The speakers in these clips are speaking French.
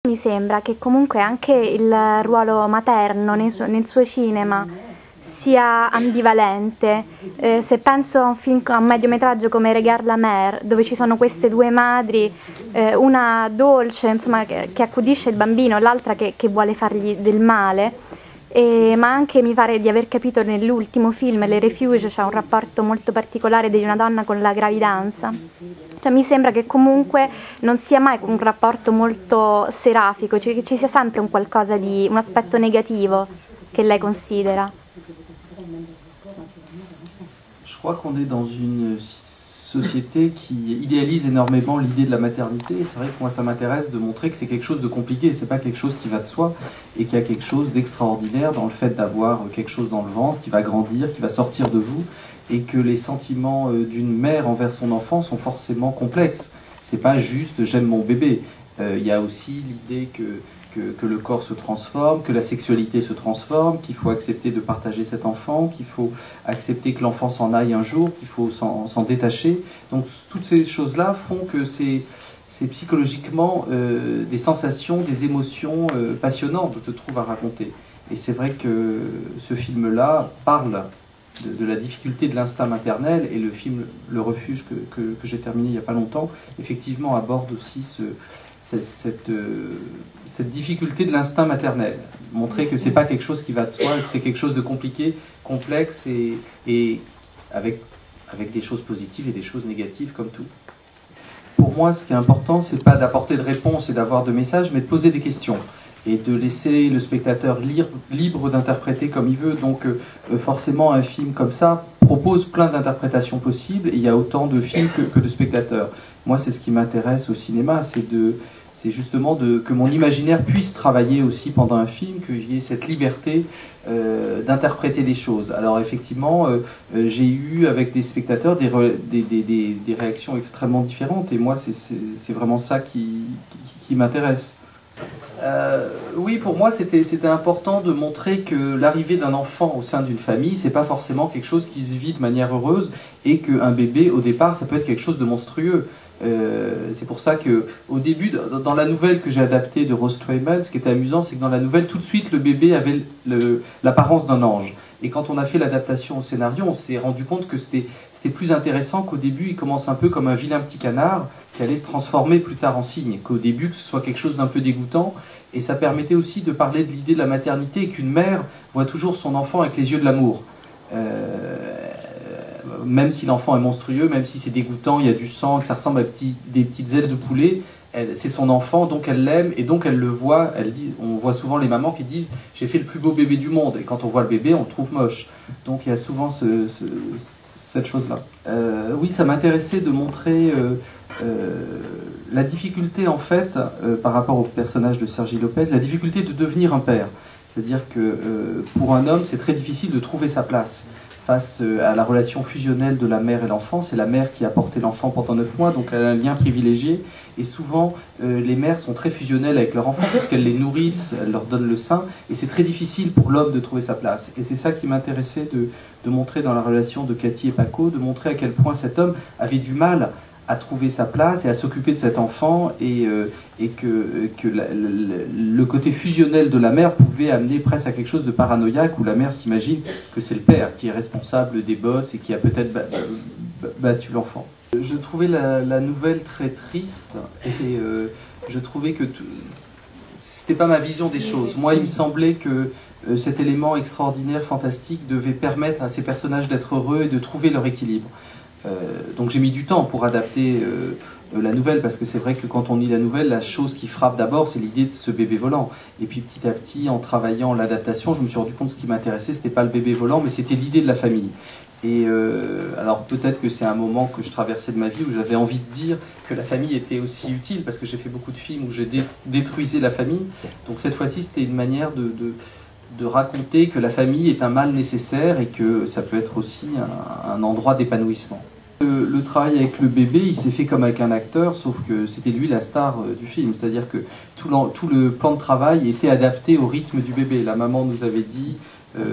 Mi sembra che comunque anche il ruolo materno nel suo cinema sia ambivalente. Se penso a un film a mediometraggio come Regarde la mer, dove ci sono queste due madri, una dolce, insomma, che accudisce il bambino, l'altra che vuole fargli del male, ma anche mi pare di aver capito nell'ultimo film, Le Refuge, c'è un rapporto molto particolare di una donna con la gravidanza. Cioè, mi sembra che comunque non sia mai un rapporto molto serafico, cioè che ci sia sempre un qualcosa di, un aspetto negativo che lei considera. Je crois qu'on est dans une société qui idéalise énormément l'idée de la maternité. Et c'est vrai que moi ça m'intéresse de montrer que c'est quelque chose de compliqué, c'est pas quelque chose qui va de soi, et qu'il y a quelque chose d'extraordinaire dans le fait d'avoir quelque chose dans le ventre qui va grandir, qui va sortir de vous, et que les sentiments d'une mère envers son enfant sont forcément complexes. C'est pas juste j'aime mon bébé. Il y a aussi l'idée que le corps se transforme, que la sexualité se transforme, qu'il faut accepter de partager cet enfant, qu'il faut accepter que l'enfant s'en aille un jour, qu'il faut s'en détacher. Donc toutes ces choses-là font que c'est psychologiquement des sensations, des émotions passionnantes, je trouve, à raconter. Et c'est vrai que ce film-là parle de la difficulté de l'instinct maternel, et le film Le Refuge que j'ai terminé il n'y a pas longtemps, effectivement aborde aussi cette difficulté de l'instinct maternel. Montrer que c'est pas quelque chose qui va de soi, que c'est quelque chose de compliqué, complexe, et avec des choses positives et des choses négatives comme tout. Pour moi, ce qui est important, c'est pas d'apporter de réponses et d'avoir de messages, mais de poser des questions et de laisser le spectateur libre d'interpréter comme il veut. Donc forcément, un film comme ça propose plein d'interprétations possibles, et il y a autant de films que de spectateurs. Moi, c'est ce qui m'intéresse au cinéma, c'est justement que mon imaginaire puisse travailler aussi pendant un film, qu'il y ait cette liberté d'interpréter des choses. Alors effectivement, j'ai eu avec des spectateurs des réactions extrêmement différentes, et moi, c'est vraiment ça qui m'intéresse. Oui, pour moi, c'était important de montrer que l'arrivée d'un enfant au sein d'une famille, c'est pas forcément quelque chose qui se vit de manière heureuse, et qu'un bébé, au départ, ça peut être quelque chose de monstrueux. C'est pour ça que, au début, dans la nouvelle que j'ai adaptée de Rose Strayman, ce qui était amusant, c'est que dans la nouvelle, tout de suite, le bébé avait l'apparence d'un ange. Et quand on a fait l'adaptation au scénario, on s'est rendu compte que c'était plus intéressant qu'au début, il commence un peu comme un vilain petit canard qui allait se transformer plus tard en cygne, qu'au début, que ce soit quelque chose d'un peu dégoûtant. Et ça permettait aussi de parler de l'idée de la maternité, et qu'une mère voit toujours son enfant avec les yeux de l'amour. Même si l'enfant est monstrueux, même si c'est dégoûtant, il y a du sang, que ça ressemble à des petites ailes de poulet, c'est son enfant, donc elle l'aime, et donc elle le voit. On voit souvent les mamans qui disent « j'ai fait le plus beau bébé du monde », et quand on voit le bébé, on le trouve moche. Donc il y a souvent cette chose-là. Oui, ça m'intéressait de montrer la difficulté, en fait, par rapport au personnage de Sergi Lopez, la difficulté de devenir un père. C'est-à-dire que pour un homme, c'est très difficile de trouver sa place face à la relation fusionnelle de la mère et l'enfant. C'est la mère qui a porté l'enfant pendant 9 mois, donc elle a un lien privilégié. Et souvent, les mères sont très fusionnelles avec leur enfant, puisqu'elles les nourrissent, elles leur donnent le sein, et c'est très difficile pour l'homme de trouver sa place. Et c'est ça qui m'intéressait de montrer dans la relation de Cathy et Paco, de montrer à quel point cet homme avait du mal à trouver sa place et à s'occuper de cet enfant, et que le côté fusionnel de la mère pouvait amener presque à quelque chose de paranoïaque, où la mère s'imagine que c'est le père qui est responsable des bosses et qui a peut-être battu l'enfant. Je trouvais la nouvelle très triste, et je trouvais que c'était pas ma vision des choses. Moi, il me semblait que cet élément extraordinaire, fantastique, devait permettre à ces personnages d'être heureux et de trouver leur équilibre. Donc j'ai mis du temps pour adapter la nouvelle, parce que c'est vrai que quand on lit la nouvelle, la chose qui frappe d'abord, c'est l'idée de ce bébé volant. Et puis petit à petit, en travaillant l'adaptation, je me suis rendu compte que ce qui m'intéressait, c'était pas le bébé volant, mais c'était l'idée de la famille. Et alors peut-être que c'est un moment que je traversais de ma vie où j'avais envie de dire que la famille était aussi utile, parce que j'ai fait beaucoup de films où je détruisais la famille. Donc cette fois-ci, c'était une manière de raconter que la famille est un mal nécessaire, et que ça peut être aussi un endroit d'épanouissement. Le travail avec le bébé, il s'est fait comme avec un acteur, sauf que c'était lui la star du film. C'est-à-dire que tout le plan de travail était adapté au rythme du bébé. La maman nous avait dit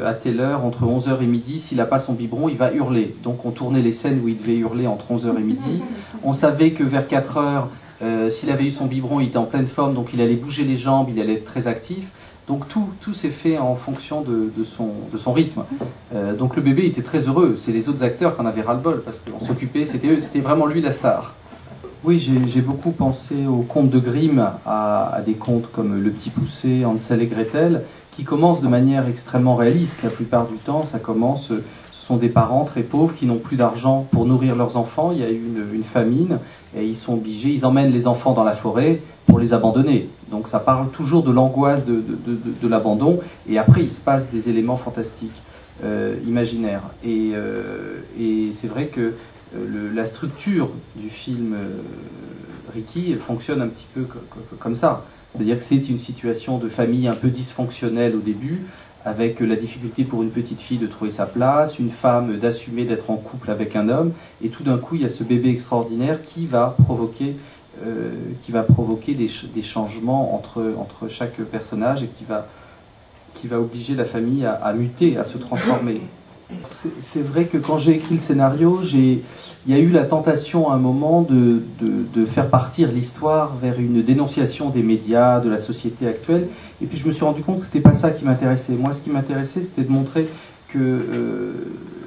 à telle heure, entre 11h et midi, s'il n'a pas son biberon, il va hurler. Donc on tournait les scènes où il devait hurler entre 11h et midi. On savait que vers 4h, S'il avait eu son biberon, il était en pleine forme, donc il allait bouger les jambes, il allait être très actif. Donc tout s'est fait en fonction de son rythme. Donc le bébé était très heureux. C'est les autres acteurs qui en avaient ras-le-bol, parce qu'on s'occupait, c'était vraiment lui la star. Oui, j'ai beaucoup pensé aux contes de Grimm, à des contes comme Le Petit Poucet, Hansel et Gretel, qui commencent de manière extrêmement réaliste. La plupart du temps, ça commence, ce sont des parents très pauvres qui n'ont plus d'argent pour nourrir leurs enfants. Il y a eu une famine et ils sont obligés, ils emmènent les enfants dans la forêt pour les abandonner. Donc ça parle toujours de l'angoisse de l'abandon, et après il se passe des éléments fantastiques, imaginaires. Et c'est vrai que la structure du film Ricky fonctionne un petit peu comme ça. C'est-à-dire que c'est une situation de famille un peu dysfonctionnelle au début, avec la difficulté pour une petite fille de trouver sa place, une femme d'assumer d'être en couple avec un homme, et tout d'un coup il y a ce bébé extraordinaire qui va provoquer des changements entre chaque personnage, et qui va obliger la famille à muter, à se transformer. C'est vrai que quand j'ai écrit le scénario, il y a eu la tentation à un moment de faire partir l'histoire vers une dénonciation des médias, de la société actuelle, et puis je me suis rendu compte que c'était pas ça qui m'intéressait. Moi, ce qui m'intéressait, c'était de montrer que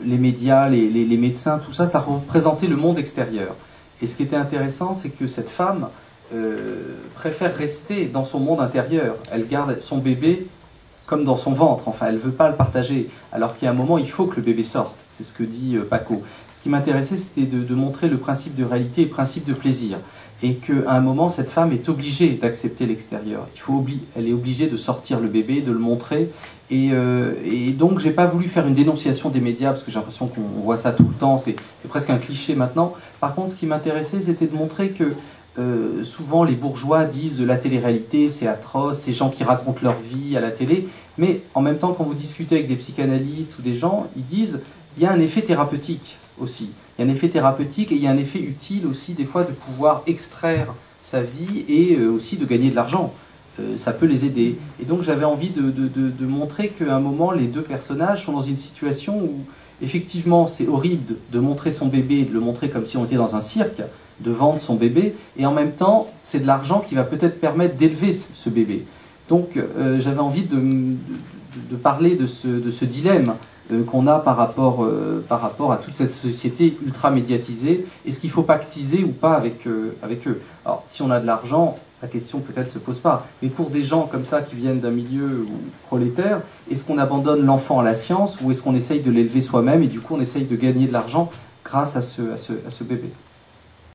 les médias, les médecins, tout ça, ça représentait le monde extérieur. Et ce qui était intéressant, c'est que cette femme préfère rester dans son monde intérieur. Elle garde son bébé comme dans son ventre, enfin elle ne veut pas le partager, alors qu'il y a un moment il faut que le bébé sorte, c'est ce que dit Paco. Ce qui m'intéressait, c'était de montrer le principe de réalité et le principe de plaisir, et qu'à un moment cette femme est obligée d'accepter l'extérieur, elle est obligée de sortir le bébé, de le montrer, et donc j'ai pas voulu faire une dénonciation des médias, parce que j'ai l'impression qu'on voit ça tout le temps, c'est presque un cliché maintenant. Par contre, ce qui m'intéressait, c'était de montrer que souvent les bourgeois disent la télé-réalité c'est atroce, ces gens qui racontent leur vie à la télé, mais en même temps quand vous discutez avec des psychanalystes ou des gens, ils disent il y a un effet thérapeutique aussi, il y a un effet thérapeutique et il y a un effet utile aussi des fois de pouvoir extraire sa vie et aussi de gagner de l'argent, ça peut les aider. Et donc j'avais envie de montrer qu'à un moment les deux personnages sont dans une situation où effectivement c'est horrible de montrer son bébé et de le montrer comme si on était dans un cirque, de vendre son bébé, et en même temps c'est de l'argent qui va peut-être permettre d'élever ce bébé. Donc j'avais envie de parler de ce dilemme qu'on a par rapport à toute cette société ultra médiatisée, est-ce qu'il faut pactiser ou pas avec eux. Alors si on a de l'argent, la question peut-être se pose pas, mais pour des gens comme ça qui viennent d'un milieu prolétaire, est-ce qu'on abandonne l'enfant à la science, ou est-ce qu'on essaye de l'élever soi-même et du coup on essaye de gagner de l'argent grâce à ce bébé?